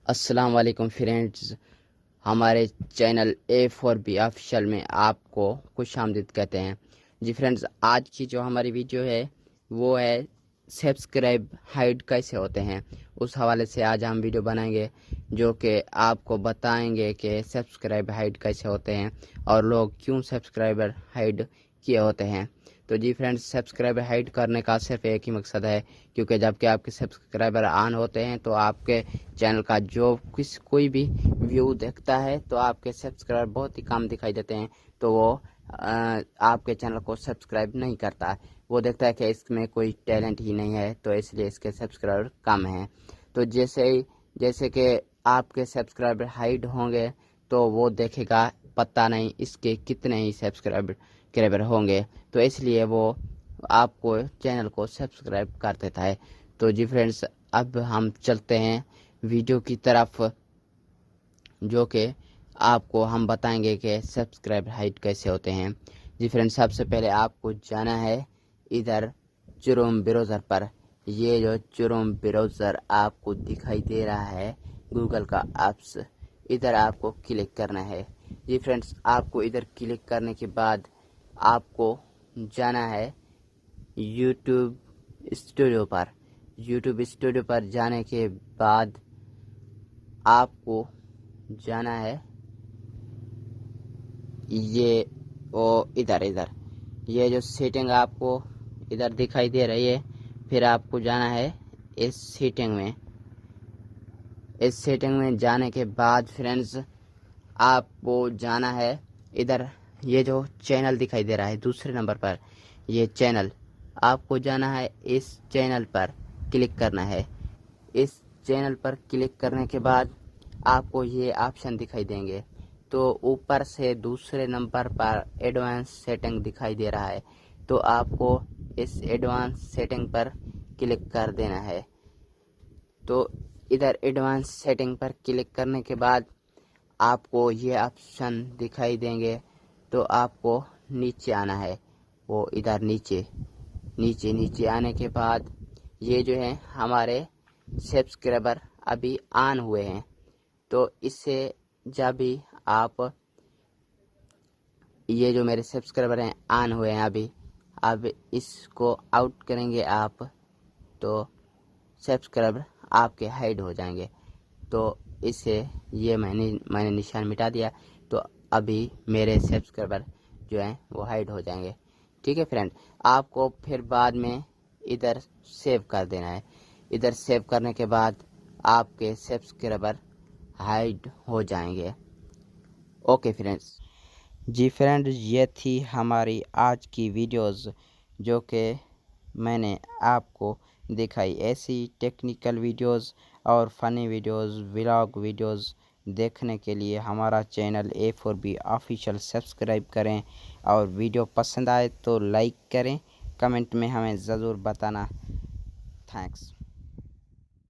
अस्सलाम वालेकुम फ्रेंड्स, हमारे चैनल A4B ऑफिशियल में आपको खुशामदीद कहते हैं। जी फ्रेंड्स, आज की जो हमारी वीडियो है वो है सब्सक्राइब हाइड कैसे होते हैं। उस हवाले से आज हम वीडियो बनाएंगे जो कि आपको बताएंगे कि सब्सक्राइब हाइड कैसे होते हैं और लोग क्यों सब्सक्राइबर हाइड किए होते हैं। तो जी फ्रेंड्स, सब्सक्राइबर हाइड करने का सिर्फ एक ही मकसद है, क्योंकि जबकि आपके सब्सक्राइबर ऑन होते हैं तो आपके चैनल का जो कोई भी व्यू देखता है तो आपके सब्सक्राइबर बहुत ही कम दिखाई देते हैं। तो वो आपके चैनल को सब्सक्राइब नहीं करता, वो देखता है कि इसमें कोई टैलेंट ही नहीं है, तो इसलिए इसके सब्सक्राइबर कम हैं। तो जैसे कि आपके सब्सक्राइबर हाइड होंगे तो वो देखेगा पता नहीं इसके कितने ही सब्सक्राइबर होंगे, तो इसलिए वो आपको चैनल को सब्सक्राइब कर देता है। तो जी फ्रेंड्स, अब हम चलते हैं वीडियो की तरफ, जो कि आपको हम बताएंगे कि सब्सक्राइब हाइड कैसे होते हैं। जी फ्रेंड्स, सबसे पहले आपको जाना है इधर क्रोम ब्राउज़र पर। ये जो क्रोम ब्राउज़र आपको दिखाई दे रहा है गूगल का ऐप्स, इधर आपको क्लिक करना है। जी फ्रेंड्स, आपको इधर क्लिक करने के बाद आपको जाना है यूट्यूब स्टूडियो पर। यूट्यूब स्टूडियो पर जाने के बाद आपको जाना है ये ओ इधर इधर ये जो सेटिंग आपको इधर दिखाई दे रही है, फिर आपको जाना है इस सेटिंग में। इस सेटिंग में जाने के बाद फ्रेंड्स, आपको जाना है इधर, ये जो चैनल दिखाई दे रहा है दूसरे नंबर पर, ये चैनल, आपको जाना है इस चैनल पर क्लिक करना है। इस चैनल पर क्लिक करने के बाद आपको ये ऑप्शन दिखाई देंगे। तो ऊपर से दूसरे नंबर पर एडवांस सेटिंग दिखाई दे रहा है, तो आपको इस एडवांस सेटिंग पर क्लिक कर देना है। तो इधर एडवांस सेटिंग पर क्लिक करने के बाद आपको ये ऑप्शन दिखाई देंगे, तो आपको नीचे आना है। वो इधर नीचे नीचे नीचे आने के बाद ये जो है हमारे सब्सक्राइबर अभी ऑन हुए हैं, तो इससे जब भी आप, ये जो मेरे सब्सक्राइबर हैं ऑन हुए हैं अभी, अब इसको आउट करेंगे आप तो सब्सक्राइबर आपके हाइड हो जाएंगे। तो इससे ये मैंने निशान मिटा दिया, तो अभी मेरे सब्सक्राइबर जो हैं वो हाइड हो जाएंगे। ठीक है फ्रेंड, आपको फिर बाद में इधर सेव कर देना है। इधर सेव करने के बाद आपके सब्सक्राइबर हाइड हो जाएंगे। Okay friends. जी फ्रेंड, ये थी हमारी आज की वीडियोस जो कि मैंने आपको दिखाई। ऐसी टेक्निकल वीडियोस और फ़नी वीडियोस, व्लॉग वीडियोस देखने के लिए हमारा चैनल A4B ऑफिशियल सब्सक्राइब करें, और वीडियो पसंद आए तो लाइक करें, कमेंट में हमें ज़रूर बताना। थैंक्स।